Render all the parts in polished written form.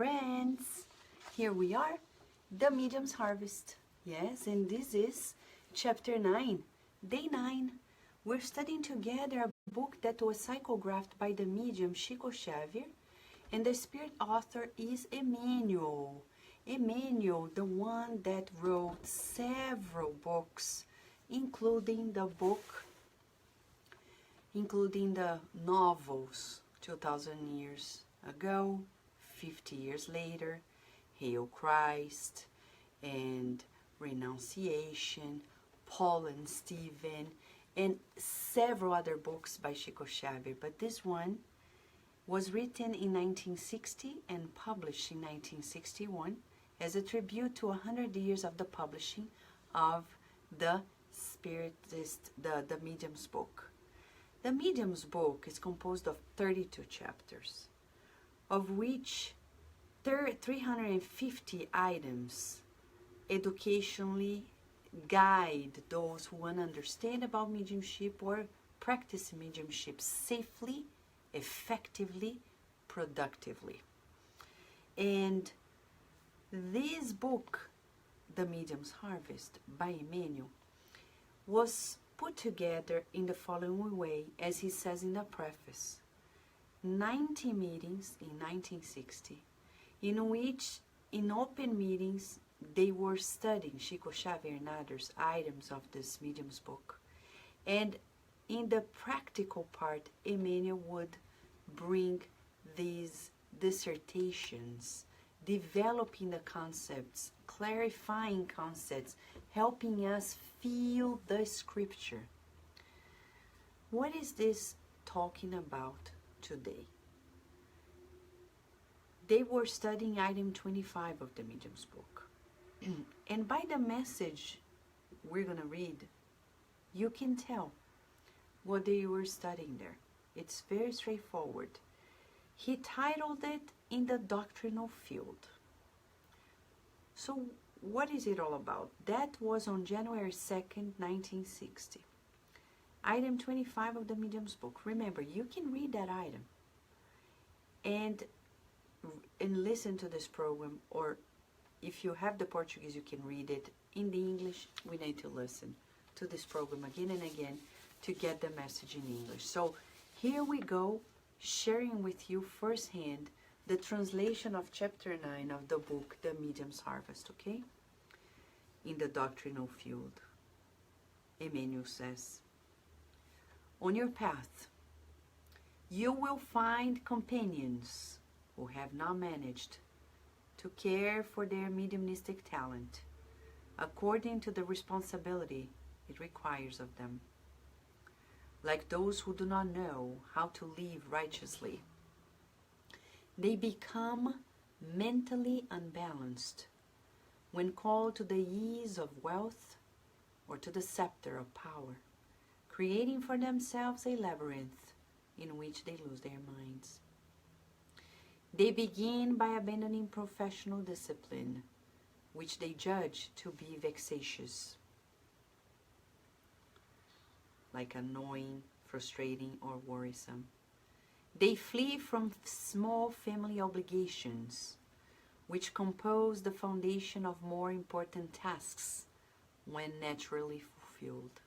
friends, here we are, the Medium's Harvest. Yes, and this is chapter 9, day 9. We're studying together a book that was psychographed by the medium Xavier, and the spirit author is Emmanuel. Emmanuel, the one that wrote several books, including the novels 2,000 years ago, 50 years later, Hail Christ, and Renunciation, Paul and Stephen, and several other books by Xavier. But this one was written in 1960 and published in 1961 as a tribute to 100 years of the publishing of the Spiritist, the Medium's book. The Medium's book is composed of 32 chapters, of which 350 items educationally guide those who want to understand about mediumship or practice mediumship safely, effectively, productively. And this book, The Medium's Harvest by Emmanuel, was put together in the following way, as he says in the preface. 90 meetings in 1960, in which, in open meetings, they were studying Xavier and others items of this medium's book. And in the practical part, Emmanuel would bring these dissertations, developing the concepts, clarifying concepts, helping us feel the scripture. What is this talking about today? They were studying item 25 of the medium's book. And by the message we're going to read, you can tell what they were studying there. It's very straightforward. He titled it In the Doctrinal Field. So what is it all about? That was on January 2nd, 1960. Item 25 of the medium's book. Remember, you can read that item and listen to this program, or if you have the Portuguese, you can read it. In the English, we need to listen to this program again and again to get the message in English. So here we go, sharing with you firsthand the translation of chapter 9 of the book, The Medium's Harvest, okay? In the Doctrinal Field, Emmanuel says, on your path, you will find companions who have not managed to care for their mediumistic talent according to the responsibility it requires of them. Like those who do not know how to live righteously, they become mentally unbalanced when called to the ease of wealth or to the scepter of power, creating for themselves a labyrinth in which they lose their minds. They begin by abandoning professional discipline, which they judge to be vexatious, like annoying, frustrating, or worrisome. They flee from small family obligations, which compose the foundation of more important tasks when naturally fulfilled.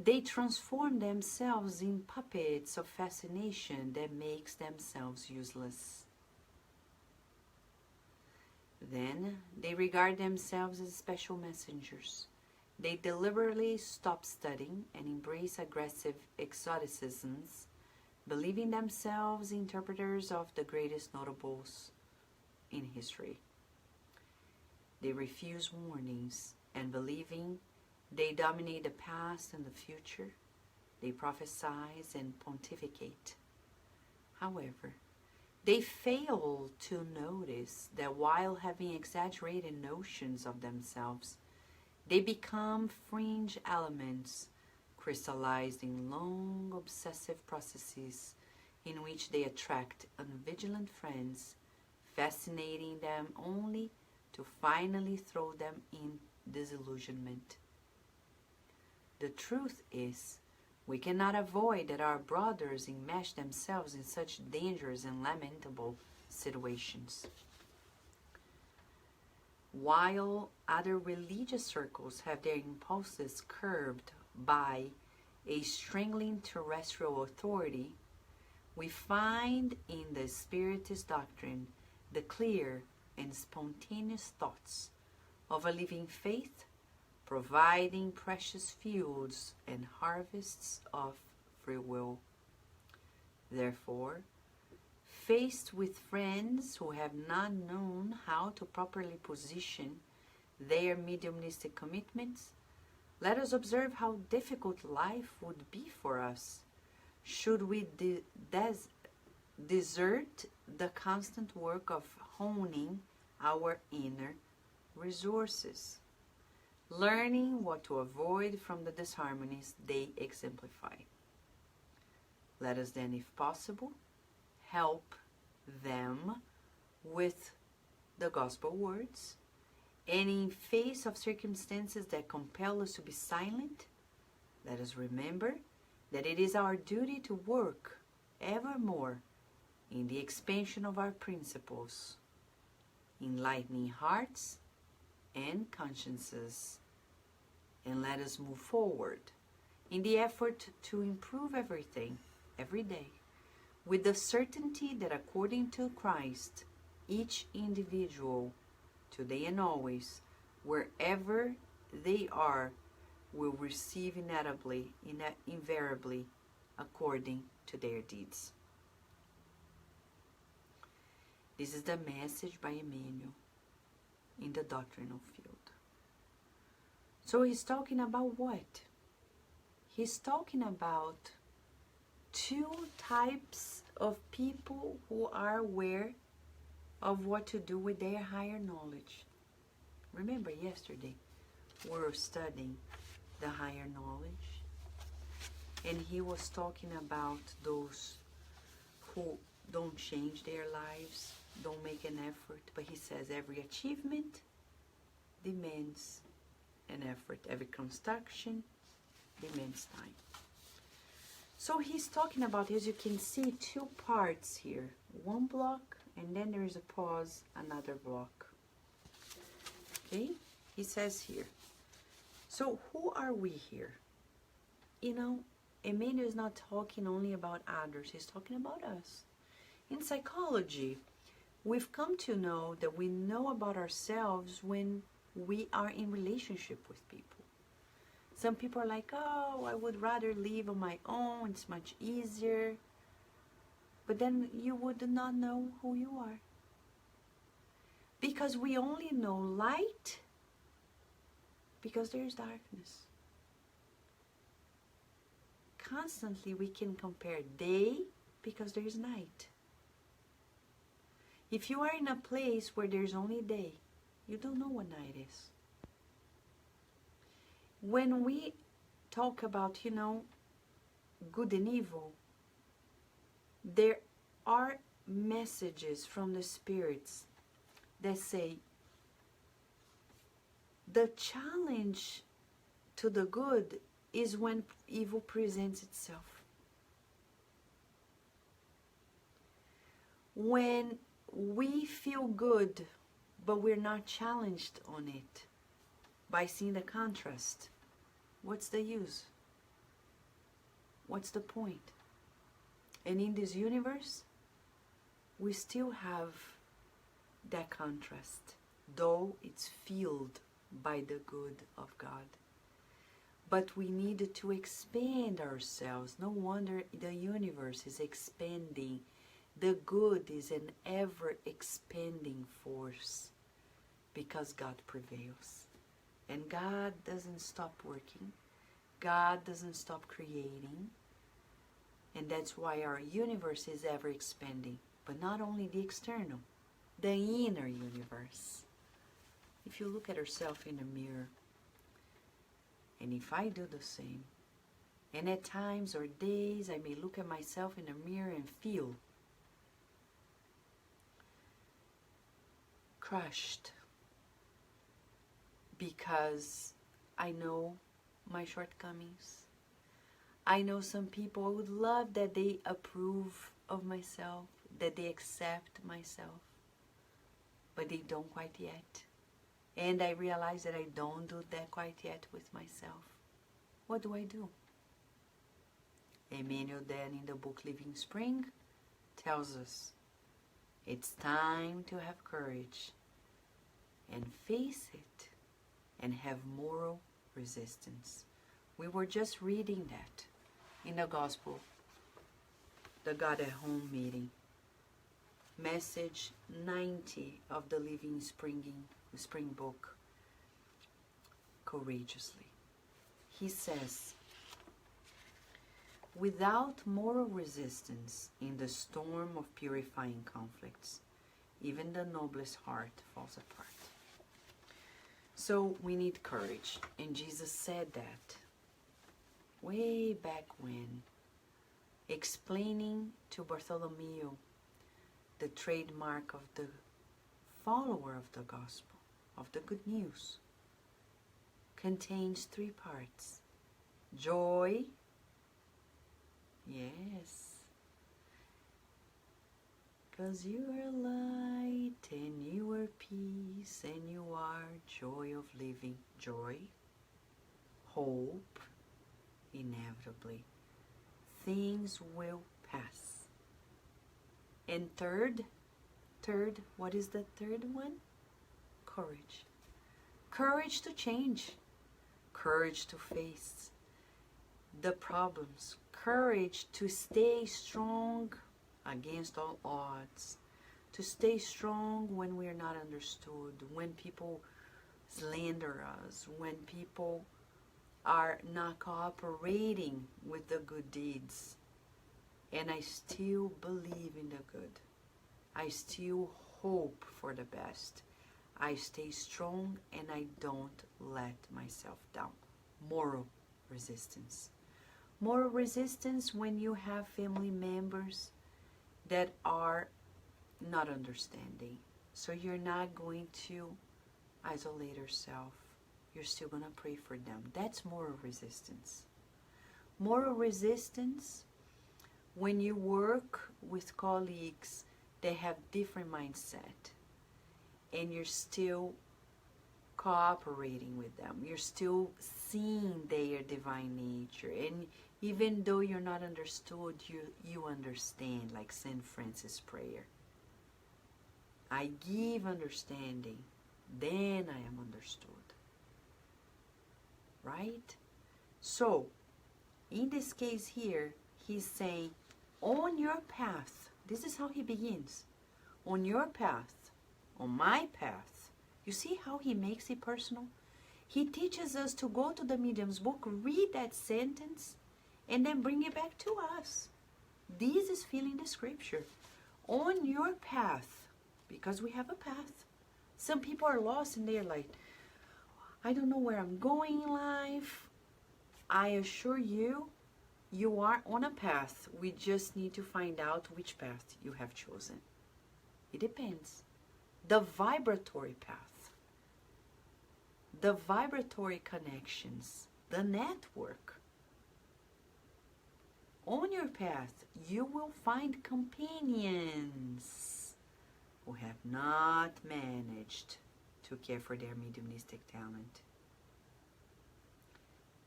They transform themselves in puppets of fascination that makes themselves useless. Then they regard themselves as special messengers. They deliberately stop studying and embrace aggressive exoticisms, believing themselves interpreters of the greatest notables in history. They refuse warnings, and believing they dominate the past and the future, they prophesize and pontificate. However, they fail to notice that while having exaggerated notions of themselves, they become fringe elements crystallized in long obsessive processes in which they attract unvigilant friends, fascinating them only to finally throw them in disillusionment. The truth is, we cannot avoid that our brothers enmesh themselves in such dangerous and lamentable situations. While other religious circles have their impulses curbed by a strangling terrestrial authority, we find in the Spiritist doctrine the clear and spontaneous thoughts of a living faith, providing precious fields and harvests of free will. Therefore, faced with friends who have not known how to properly position their mediumistic commitments, let us observe how difficult life would be for us should we desert the constant work of honing our inner resources, learning what to avoid from the disharmonies they exemplify. Let us then, if possible, help them with the gospel words, and in face of circumstances that compel us to be silent, let us remember that it is our duty to work evermore in the expansion of our principles, enlightening hearts and consciences, and let us move forward in the effort to improve everything, every day, with the certainty that according to Christ, each individual, today and always, wherever they are, will receive invariably according to their deeds. This is the message by Emmanuel in the Doctrinal Field. So he's talking about what? He's talking about two types of people who are aware of what to do with their higher knowledge. Remember yesterday we were studying the higher knowledge, and he was talking about those who don't change their lives, don't make an effort, but he says every achievement demands an effort, every construction demands time. So he's talking about, as you can see, two parts here, one block, and then there is a pause, another block. Okay, he says here, so who are we here? You know, Emmanuel is not talking only about others, he's talking about us. In psychology, we've come to know that we know about ourselves when we are in relationship with people. Some people are like, oh, I would rather live on my own, it's much easier. But then you would not know who you are. Because we only know light because there is darkness. Constantly we can compare day because there is night. If you are in a place where there's only day, you don't know what night is. When we talk about, you know, good and evil, there are messages from the spirits that say the challenge to the good is when evil presents itself. When we feel good, but we're not challenged on it by seeing the contrast, what's the use? What's the point? And in this universe, we still have that contrast, though it's filled by the good of God. But we need to expand ourselves. No wonder the universe is expanding. The good is an ever-expanding force because God prevails. And God doesn't stop working. God doesn't stop creating. And that's why our universe is ever-expanding. But not only the external, the inner universe. If you look at yourself in a mirror, and if I do the same, and at times or days I may look at myself in a mirror and feel crushed because I know my shortcomings. I know some people, I would love that they approve of myself, that they accept myself, but they don't quite yet. And I realize that I don't do that quite yet with myself. What do I do? Emmanuel then in the book Living Spring tells us it's time to have courage and face it and have moral resistance. We were just reading that in the gospel, the God at Home meeting. Message 90 of the Living Spring book, Courageously. He says, without moral resistance in the storm of purifying conflicts, even the noblest heart falls apart. So we need courage. And Jesus said that way back when, explaining to Bartholomew the trademark of the follower of the gospel, of the good news, contains 3 parts. Joy, yes, because you are light and you are peace and you are joy of living. Joy, hope, inevitably. Things will pass. And third, what is the third one? Courage. Courage to change. Courage to face the problems. Courage to stay strong against all odds. To stay strong when we are not understood. When people slander us. When people are not cooperating with the good deeds. And I still believe in the good. I still hope for the best. I stay strong and I don't let myself down. Moral resistance. Moral resistance when you have family members that are not understanding. So you're not going to isolate yourself. You're still going to pray for them. That's moral resistance. Moral resistance when you work with colleagues that have different mindset and you're still cooperating with them, you're still seeing their divine nature, and even though you're not understood, you understand, like St. Francis' prayer. I give understanding, then I am understood. Right? So, in this case here, he's saying, on your path, this is how he begins. On your path, on my path. You see how he makes it personal? He teaches us to go to the Medium's book, read that sentence, and then bring it back to us. This is feeling the scripture. On your path, because we have a path. Some people are lost and they're like, I don't know where I'm going in life. I assure you, you are on a path. We just need to find out which path you have chosen. It depends. The vibratory path, the vibratory connections, the network. On your path, you will find companions who have not managed to care for their mediumistic talent.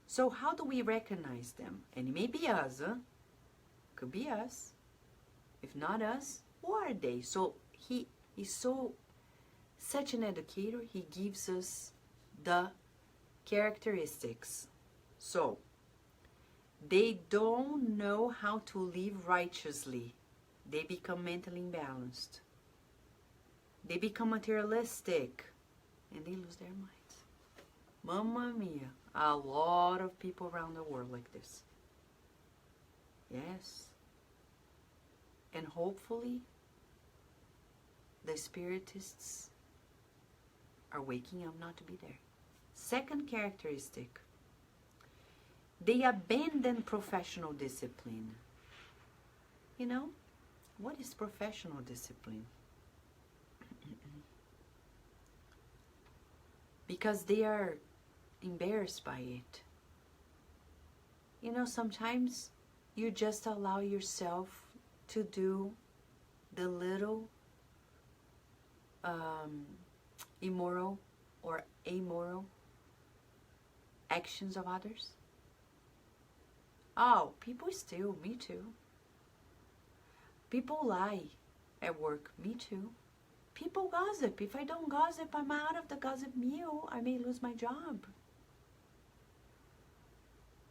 So how do we recognize them? And it may be us, huh? Could be us. If not us, who are they? So he is such an educator, he gives us the characteristics. So, they don't know how to live righteously. They become mentally imbalanced. They become materialistic. And they lose their minds. Mamma mia. A lot of people around the world like this. Yes. And hopefully, the spiritists are waking up not to be there. Second characteristic. They abandon professional discipline. You know, what is professional discipline? Because they are embarrassed by it. You know, sometimes you just allow yourself to do the little immoral or amoral actions of others? Oh, people steal, me too. People lie at work, me too. People gossip. If I don't gossip, I'm out of the gossip meal. I may lose my job.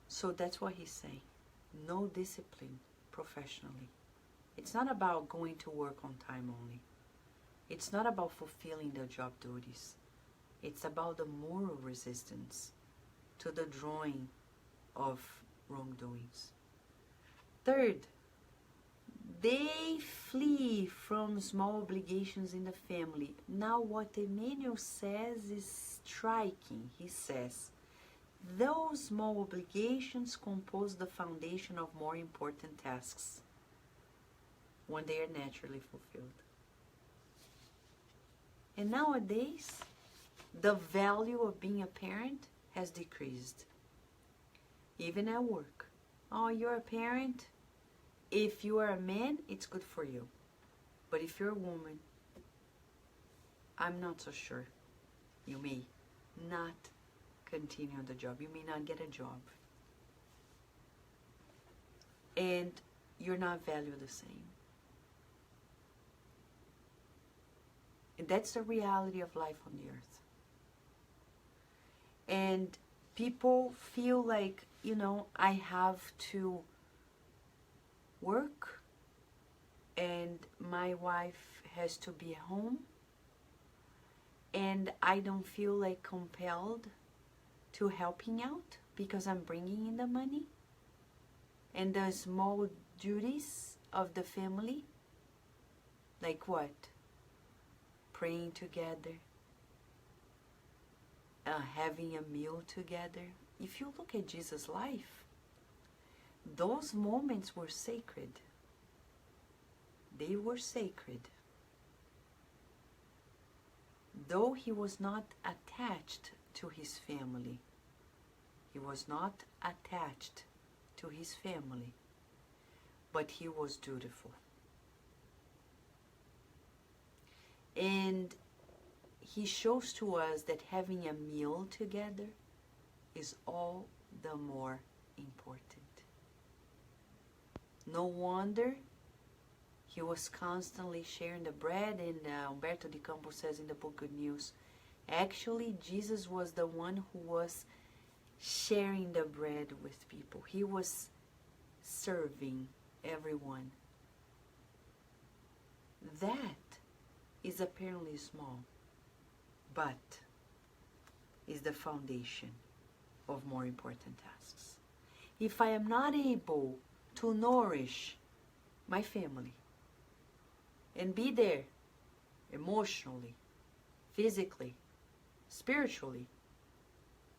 So that's what he's saying. No discipline professionally. It's not about going to work on time only. It's not about fulfilling the job duties. It's about the moral resistance to the drawing of wrongdoings. Third, they flee from small obligations in the family. Now what Emmanuel says is striking. He says, those small obligations compose the foundation of more important tasks when they are naturally fulfilled. And nowadays, the value of being a parent has decreased. Even at work. Oh, you're a parent? If you are a man, it's good for you. But if you're a woman, I'm not so sure. You may not continue the job. You may not get a job. And you're not valued the same. And that's the reality of life on the earth. And people feel like, I have to work and my wife has to be home, and I don't feel like compelled to helping out because I'm bringing in the money and the small duties of the family, like what? Praying together, having a meal together. If you look at Jesus' life, those moments were sacred. They were sacred. Though he was not attached to his family, but he was dutiful. And he shows to us that having a meal together is all the more important. No wonder he was constantly sharing the bread, and Umberto de Campos says in the book Good News, actually Jesus was the one who was sharing the bread with people. He was serving everyone. That is apparently small, but is the foundation of more important tasks. If I am not able to nourish my family and be there emotionally, physically, spiritually,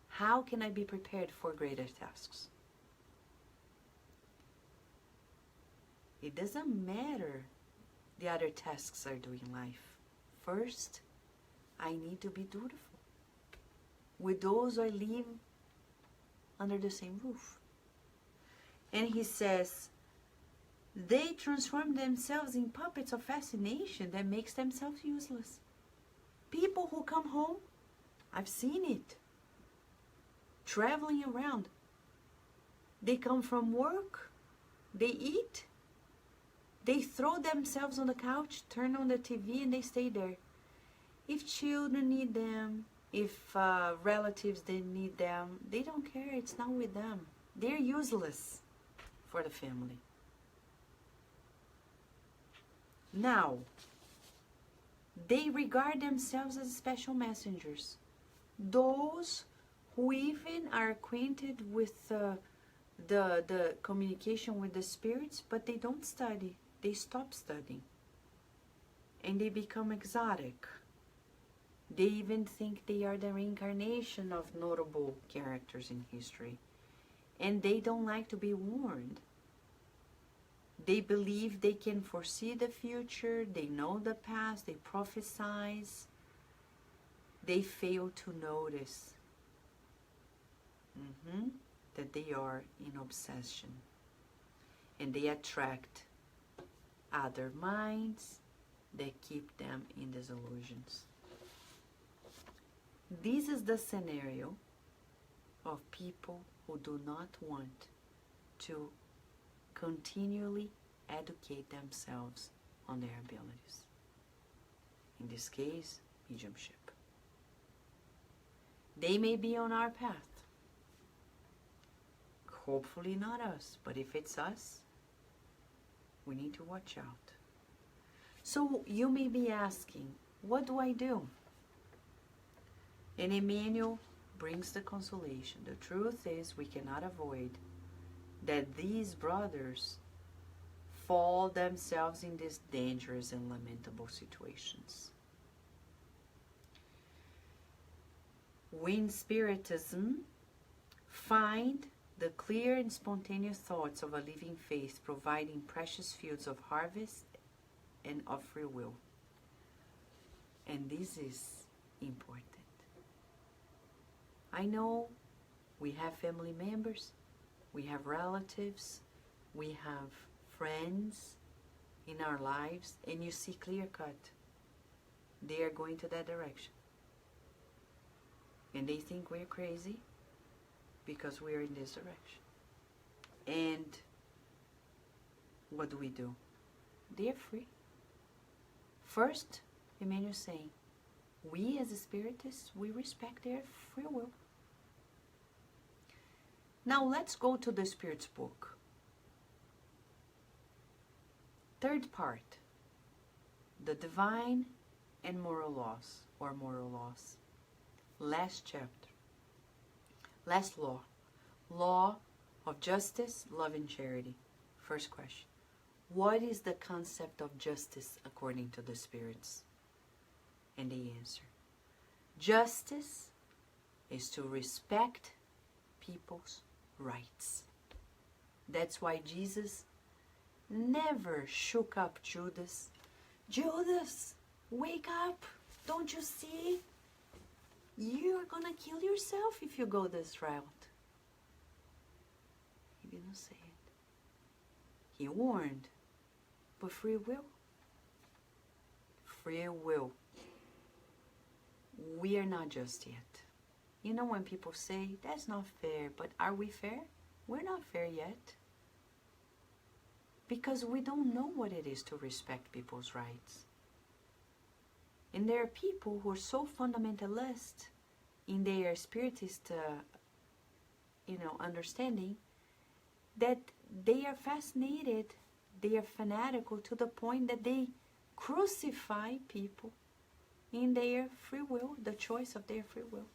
how can I be prepared for greater tasks? It doesn't matter the other tasks I do in life. First, I need to be dutiful with those I live under the same roof. And he says, they transform themselves in puppets of fascination that makes themselves useless. People who come home, I've seen it, traveling around. They come from work, they eat, they throw themselves on the couch, turn on the TV, and they stay there. If children need them, if relatives they need them, they don't care. It's not with them. They're useless for the family. Now, they regard themselves as special messengers. Those who even are acquainted with the communication with the spirits, but they don't study. They stop studying. And they become exotic. They even think they are the reincarnation of notable characters in history. And they don't like to be warned. They believe they can foresee the future, they know the past, they prophesize. They fail to notice that they are in obsession. And they attract other minds that keep them in disillusions. This is the scenario of people who do not want to continually educate themselves on their abilities. In this case, mediumship. They may be on our path. Hopefully not us, but if it's us, we need to watch out. So you may be asking, what do I do? And Emmanuel brings the consolation. The truth is, we cannot avoid that these brothers fall themselves in these dangerous and lamentable situations. We in Spiritism find the clear and spontaneous thoughts of a living faith providing precious fields of harvest and of free will. And this is important. I know we have family members, we have relatives, we have friends in our lives, and you see clear cut. They are going to that direction. And they think we're crazy because we're in this direction. And what do? They're free. First, Emmanuel is saying, we as spiritists, we respect their free will. Now let's go to the Spirit's book. Third part, the divine and moral laws, or moral laws. Last chapter. Last law. Law of justice, love, and charity. First question. What is the concept of justice according to the spirits? And they answer. Justice is to respect people's rights. That's why Jesus never shook up Judas. Judas, wake up. Don't you see? You're going to kill yourself if you go this route. He didn't say it. He warned. But free will? Free will. We are not just yet. You know when people say, that's not fair, but are we fair? We're not fair yet. Because we don't know what it is to respect people's rights. And there are people who are so fundamentalist in their spiritist, understanding, that they are fascinated, they are fanatical to the point that they crucify people in their free will, the choice of their free will.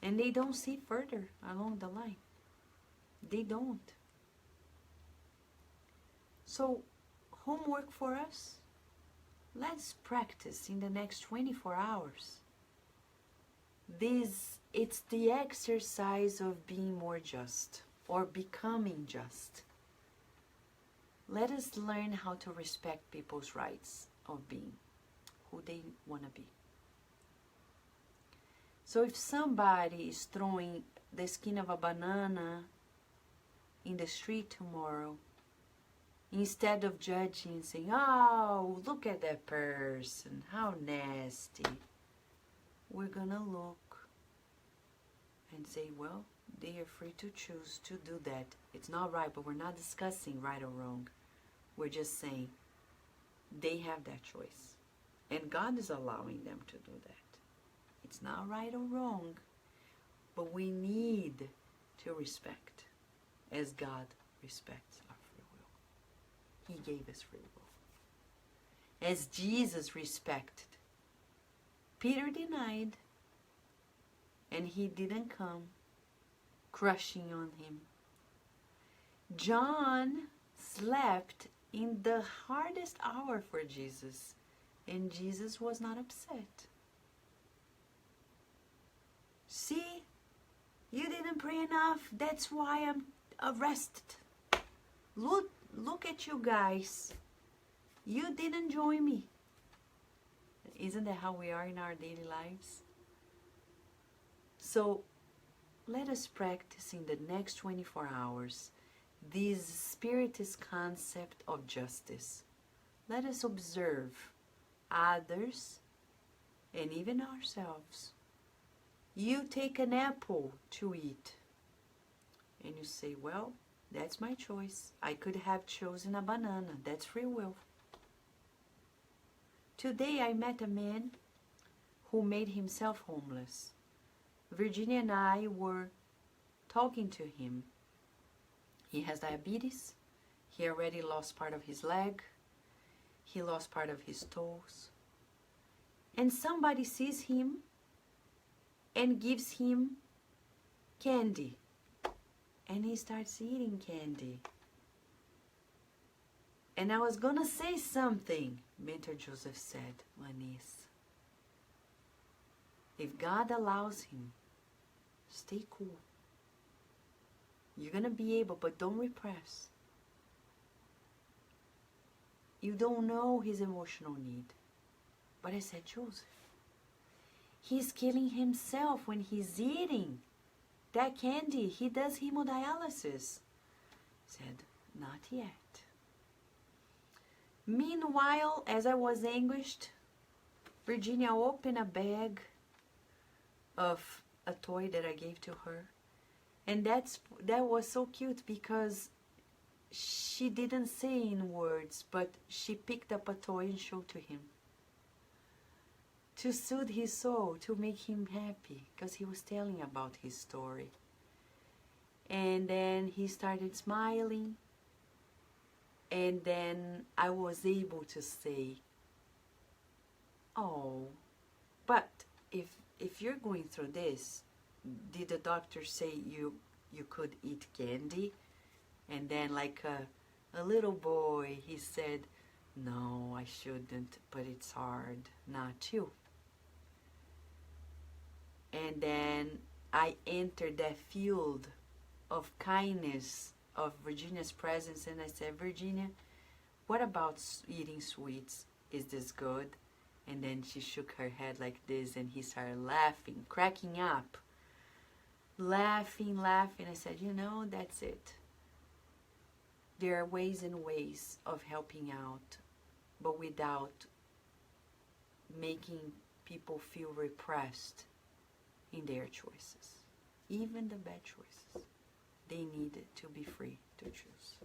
And they don't see further along the line. They don't. So, homework for us. Let's practice in the next 24 hours. It's the exercise of being more just or becoming just. Let us learn how to respect people's rights of being who they want to be. So if somebody is throwing the skin of a banana in the street tomorrow, instead of judging and saying, oh, look at that person, how nasty, we're going to look and say, well, they are free to choose to do that. It's not right, but we're not discussing right or wrong. We're just saying they have that choice. And God is allowing them to do that. It's not right or wrong, but we need to respect as God respects our free will. He gave us free will. As Jesus respected. Peter denied, and he didn't come crushing on him. John slept in the hardest hour for Jesus, and Jesus was not upset. See, you didn't pray enough, that's why I'm arrested. Look at you guys. You didn't join me. Isn't that how we are in our daily lives? So let us practice in the next 24 hours this spiritist concept of justice. Let us observe others and even ourselves. You take an apple to eat and you say, well, that's my choice. I could have chosen a banana. That's free will. Today I met a man who made himself homeless. Virginia and I were talking to him. He has diabetes. He already lost part of his leg. He lost part of his toes. And somebody sees him and gives him candy. And he starts eating candy. And I was gonna say something, Mentor Joseph said, Vanessa. If God allows him, stay cool. You're gonna be able, but don't repress. You don't know his emotional need. But I said, Joseph, he's killing himself when he's eating that candy. He does hemodialysis. Said, not yet. Meanwhile, as I was anguished, Virginia opened a bag of a toy that I gave to her. And that was so cute because she didn't say in words, but she picked up a toy and showed to him. To soothe his soul, to make him happy, because he was telling about his story. And then he started smiling. And then I was able to say, oh, but if you're going through this, did the doctor say you could eat candy? And then like a little boy, he said, no, I shouldn't, but it's hard not to. And then I entered that field of kindness, of Virginia's presence, and I said, Virginia, what about eating sweets? Is this good? And then she shook her head like this, and he started laughing, cracking up. Laughing. I said, you know, that's it. There are ways and ways of helping out, but without making people feel repressed in their choices. Even the bad choices. They need to be free to choose.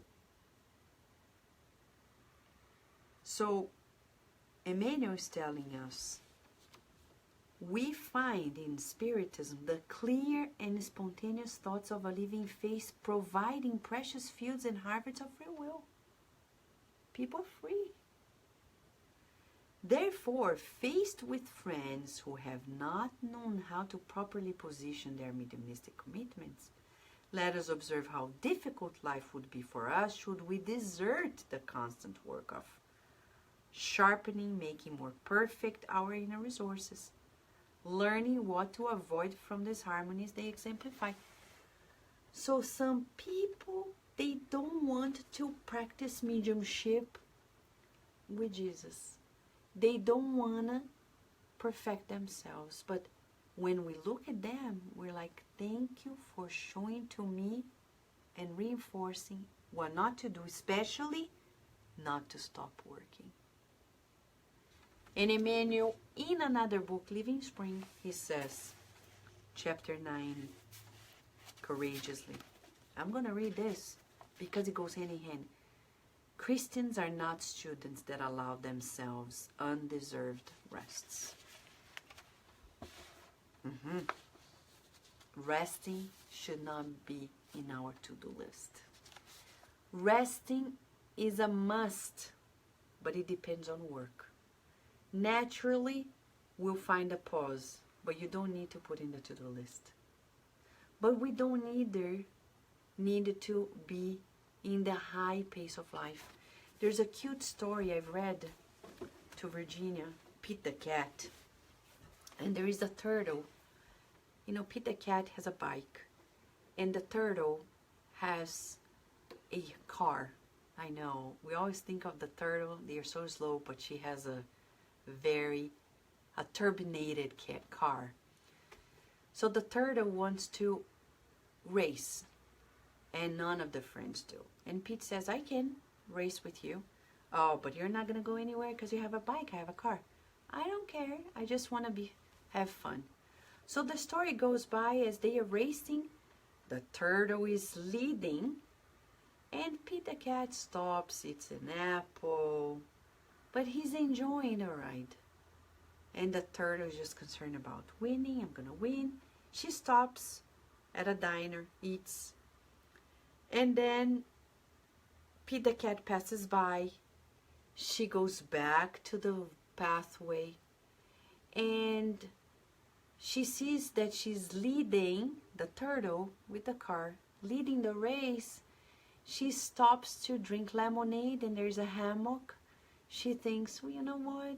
So, Emmanuel is telling us, we find in Spiritism the clear and spontaneous thoughts of a living faith providing precious fields and harvests of free will. People free. Therefore, faced with friends who have not known how to properly position their mediumistic commitments, let us observe how difficult life would be for us should we desert the constant work of sharpening, making more perfect our inner resources, learning what to avoid from these harmonies they exemplify. So some people, they don't want to practice mediumship with Jesus. They don't want to perfect themselves. But when we look at them, we're like, thank you for showing to me and reinforcing what not to do, especially not to stop working. And Emmanuel, in another book, Living Spring, he says, chapter 9, courageously. I'm going to read this because it goes hand in hand. Christians are not students that allow themselves undeserved rests. Resting should not be in our to-do list. Resting is a must, but it depends on work. Naturally, we'll find a pause, but you don't need to put in the to-do list. But we don't either need to be in the high pace of life. There's a cute story I've read to Virginia, Pete the cat. And there is a turtle. You know, Pete the cat has a bike. And the turtle has a car. I know, we always think of the turtle, they are so slow, but she has a turbinated car. So the turtle wants to race. And none of the friends do. And Pete says, I can race with you. Oh, but you're not going to go anywhere because you have a bike, I have a car. I don't care. I just want to have fun. So the story goes by as they are racing. The turtle is leading. And Pete the cat stops, eats an apple. But he's enjoying the ride. And the turtle is just concerned about winning. I'm going to win. She stops at a diner, eats. And then Pete the cat passes by. She goes back to the pathway. And she sees that she's leading the turtle with the car, leading the race. She stops to drink lemonade and there's a hammock. She thinks, well, you know what?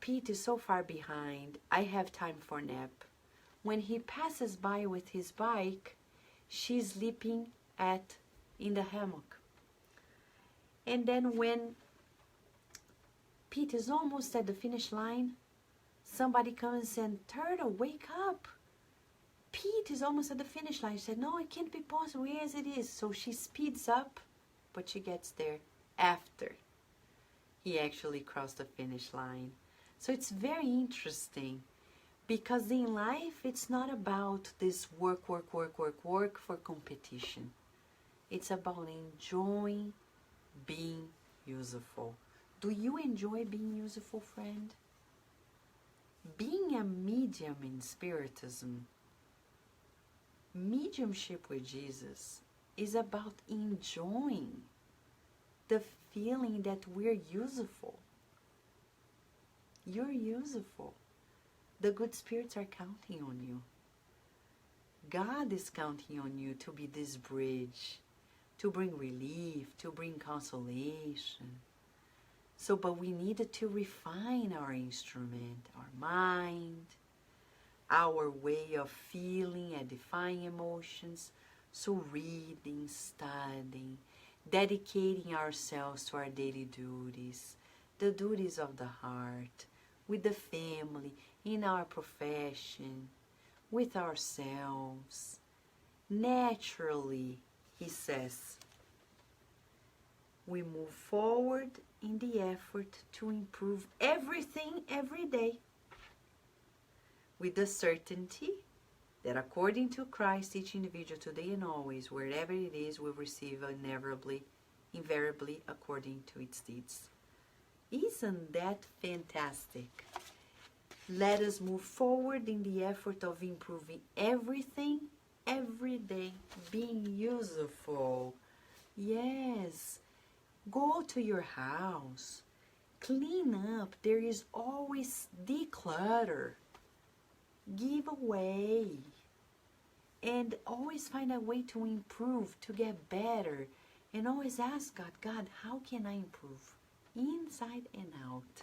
Pete is so far behind. I have time for a nap. When he passes by with his bike, she's sleeping in the hammock. And then when Pete is almost at the finish line, somebody comes and says, Turtle, wake up. Pete is almost at the finish line. She said, no, it can't be possible. Yes, it is. So she speeds up, but she gets there after he actually crossed the finish line. So it's very interesting because in life, it's not about this work for competition. It's about enjoying being useful. Do you enjoy being useful, friend? Being a medium in Spiritism, mediumship with Jesus is about enjoying the feeling that we're useful. You're useful. The good spirits are counting on you. God is counting on you to be this bridge, to bring relief, to bring consolation. So, but we needed to refine our instrument, our mind, our way of feeling, edifying emotions. So reading, studying, dedicating ourselves to our daily duties, the duties of the heart, with the family, in our profession, with ourselves. Naturally, he says, we move forward in the effort to improve everything every day with the certainty that according to Christ, each individual today and always, wherever it is, will receive invariably according to its deeds. Isn't that fantastic? Let us move forward in the effort of improving everything every day, being useful. Yes. Go to your house, clean up. There is always declutter, give away, and always find a way to improve, to get better, and always ask God, God, how can I improve? Inside and out,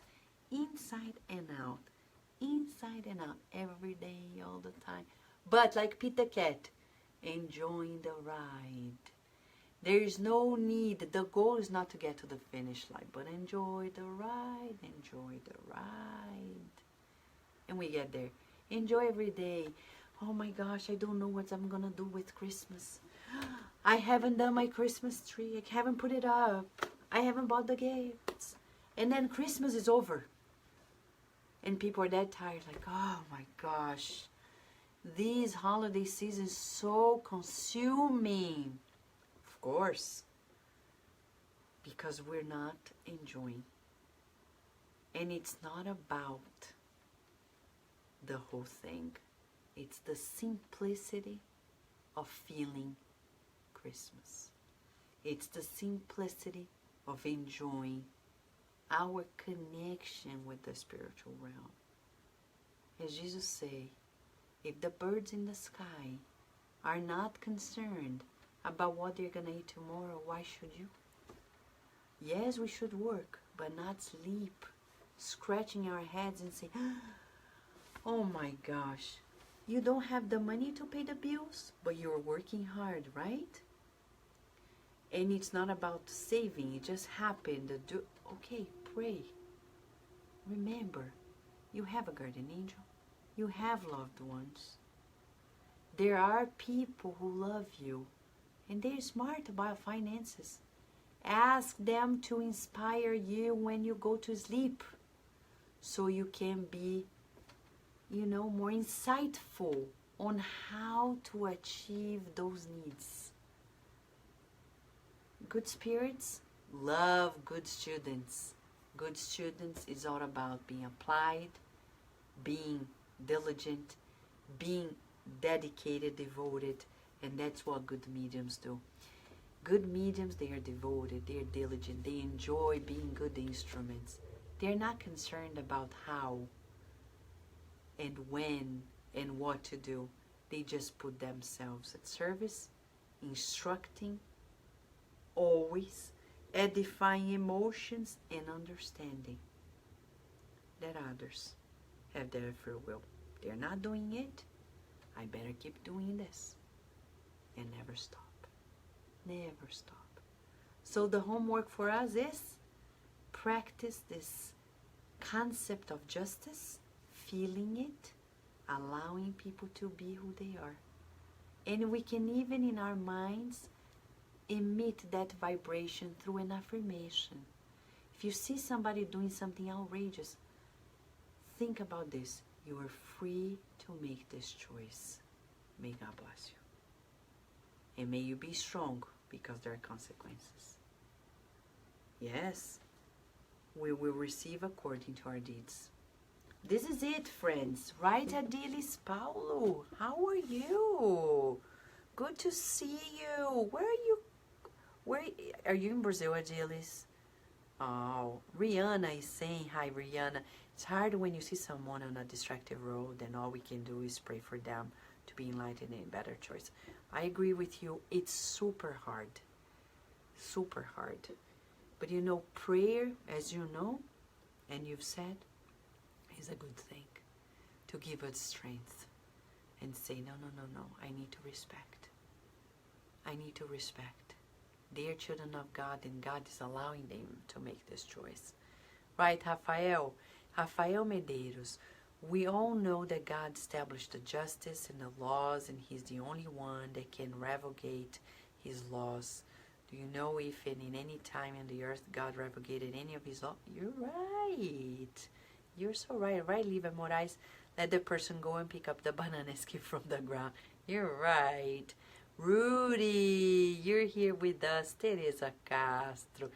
inside and out, inside and out, every day, all the time. But like Pete the cat, enjoying the ride. There is no need, the goal is not to get to the finish line, but enjoy the ride, enjoy the ride. And we get there. Enjoy every day. Oh my gosh, I don't know what I'm going to do with Christmas. I haven't done my Christmas tree. I haven't put it up. I haven't bought the gifts. And then Christmas is over. And people are that tired, like, oh my gosh. This holiday season is so consuming. Of course, because we're not enjoying. And it's not about the whole thing. It's the simplicity of feeling Christmas. It's the simplicity of enjoying our connection with the spiritual realm. As Jesus said, if the birds in the sky are not concerned about what they're going to eat tomorrow, why should you? Yes, we should work, but not sleep, scratching our heads and say, oh my gosh, you don't have the money to pay the bills, but you're working hard, right? And it's not about saving, it just happened. Okay, pray. Remember, you have a guardian angel. You have loved ones. There are people who love you and they're smart about finances. Ask them to inspire you when you go to sleep so you can be, more insightful on how to achieve those needs. Good spirits love good students. Good students is all about being applied, being diligent, being dedicated, devoted, and that's what good mediums do. Good mediums, they are devoted, they are diligent, they enjoy being good instruments. They're not concerned about how and when and what to do. They just put themselves at service, instructing, always edifying emotions and understanding that others have their free will. They're not doing it, I better keep doing this and never stop. Never stop. So the homework for us is practice this concept of justice, feeling it, allowing people to be who they are. And we can even in our minds emit that vibration through an affirmation. If you see somebody doing something outrageous, think about this. You are free to make this choice. May God bless you. And may you be strong because there are consequences. Yes, we will receive according to our deeds. This is it, friends. Right, Adilis Paulo? How are you? Good to see you. Where are you in Brazil, Adilis? Oh, Rihanna is saying hi, Rihanna. It's hard when you see someone on a destructive road and all we can do is pray for them to be enlightened and better choice. I agree with you. It's super hard. Super hard. But prayer, as you know, and you've said, is a good thing to give us strength and say, no, I need to respect. I need to respect. They are children of God and God is allowing them to make this choice. Right, Rafael? Rafael Medeiros. We all know that God established the justice and the laws and He's the only one that can revocate His laws. Do you know if in any time in the earth God revocated any of His laws? You're right. You're so right. Right, Liva Moraes? Let the person go and pick up the banana skip from the ground. You're right. Rudy, you're here with us. Teresa Castro.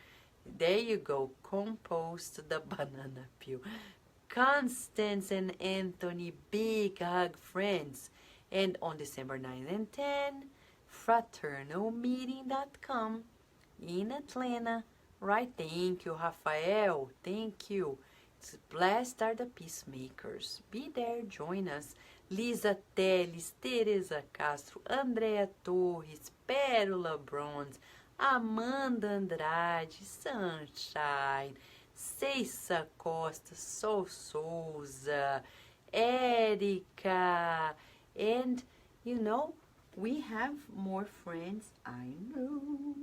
There you go. Compost the banana peel. Constance and Anthony, big hug, friends. And on December 9 and 10, fraternalmeeting.com in Atlanta. Right, thank you, Rafael. Thank you. It's blessed are the peacemakers. Be there, join us. Lisa Teles, Teresa Castro, Andrea Torres, Pérola Bronze, Amanda Andrade, Sunshine, Ceissa Costa, Sol Souza, Érica, and we have more friends. I know.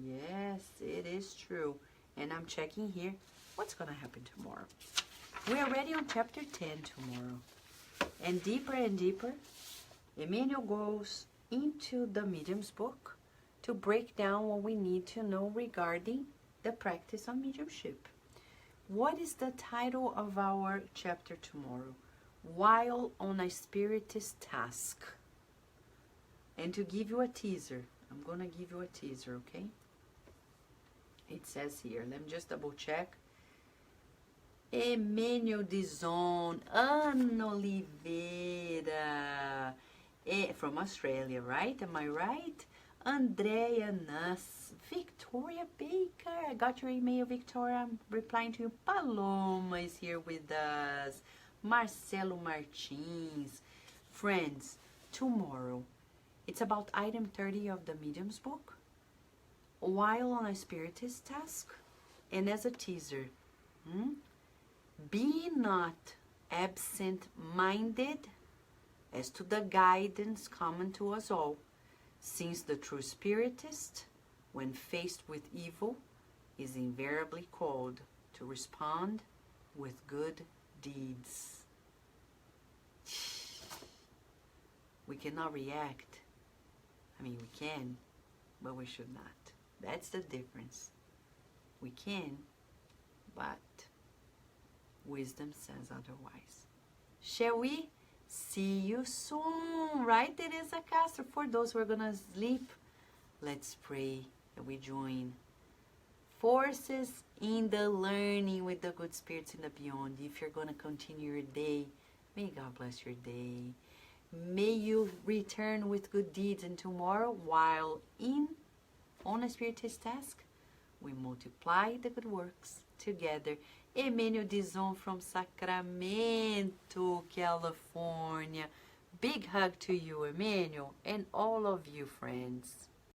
Yes, it is true. And I'm checking here what's going to happen tomorrow. We are already on chapter 10 tomorrow. And deeper, Emmanuel goes into the medium's book to break down what we need to know regarding the practice of mediumship. What is the title of our chapter tomorrow? While on a spiritist task. And to give you a teaser, I'm going to give you a teaser, okay? It says here, let me just double check. Emmanuel Dizon, Ana Oliveira, from Australia, right? Am I right? Andrea Nuss, Victoria Baker. I got your email, Victoria. I'm replying to you. Paloma is here with us. Marcelo Martins. Friends, tomorrow, it's about item 30 of the Medium's book. While on a spiritist task, and as a teaser, be not absent-minded as to the guidance common to us all, since the true spiritist, when faced with evil, is invariably called to respond with good deeds. We cannot react. I mean, we can, but we should not. That's the difference. We can, but wisdom says otherwise. Shall we? See you soon, right, Teresa Castro? For those who are going to sleep, let's pray that we join forces in the learning with the good spirits in the beyond. If you're going to continue your day, may God bless your day. May you return with good deeds, and tomorrow, while on a spiritist task, we multiply the good works together. Emmanuel Dizon from Sacramento, California. Big hug to you, Emmanuel, and all of you friends.